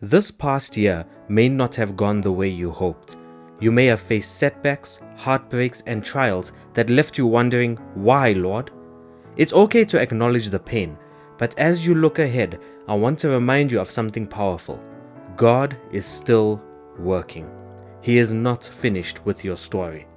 This past year may not have gone the way you hoped. You may have faced setbacks, heartbreaks, and trials that left you wondering, why, Lord? It's okay to acknowledge the pain, but as you look ahead, I want to remind you of something powerful. God is still working. He is not finished with your story.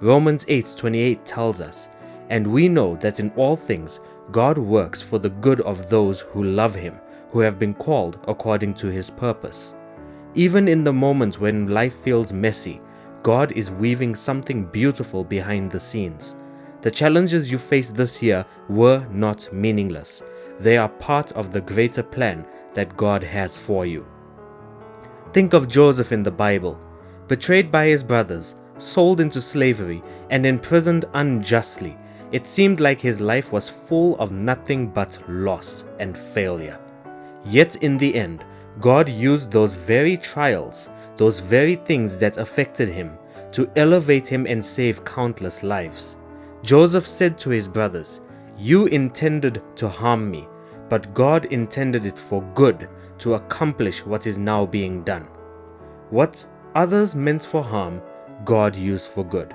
Romans 8:28 tells us, "And we know that in all things God works for the good of those who love Him, who have been called according to His purpose." Even in the moments when life feels messy, God is weaving something beautiful behind the scenes. The challenges you faced this year were not meaningless. They are part of the greater plan that God has for you. Think of Joseph in the Bible, betrayed by his brothers, sold into slavery, and imprisoned unjustly. It seemed like his life was full of nothing but loss and failure. Yet in the end, God used those very trials, those very things that affected him, to elevate him and save countless lives. Joseph said to his brothers, "You intended to harm me, but God intended it for good, to accomplish what is now being done." What others meant for harm, God used for good.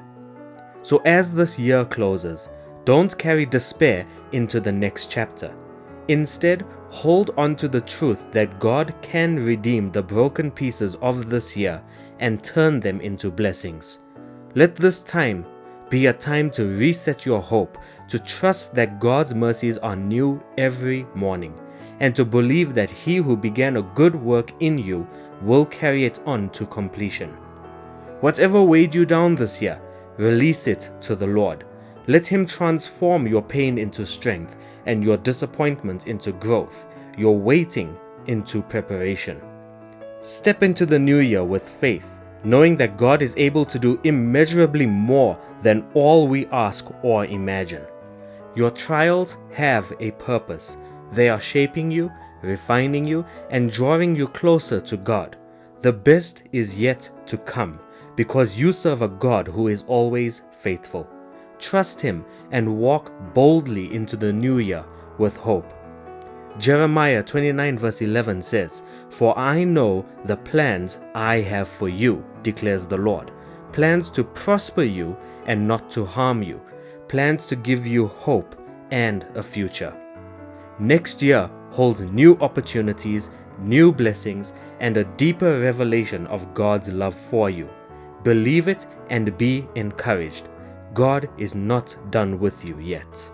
So as this year closes, don't carry despair into the next chapter. Instead, hold on to the truth that God can redeem the broken pieces of this year and turn them into blessings. Let this time be a time to reset your hope, to trust that God's mercies are new every morning, and to believe that He who began a good work in you will carry it on to completion. Whatever weighed you down this year, release it to the Lord. Let Him transform your pain into strength and your disappointment into growth, your waiting into preparation. Step into the new year with faith, knowing that God is able to do immeasurably more than all we ask or imagine. Your trials have a purpose. They are shaping you, refining you, and drawing you closer to God. The best is yet to come, because you serve a God who is always faithful. Trust Him and walk boldly into the new year with hope. Jeremiah 29 verse 11 says, "For I know the plans I have for you, declares the Lord, plans to prosper you and not to harm you, plans to give you hope and a future." Next year holds new opportunities, new blessings, and a deeper revelation of God's love for you. Believe it and be encouraged. God is not done with you yet.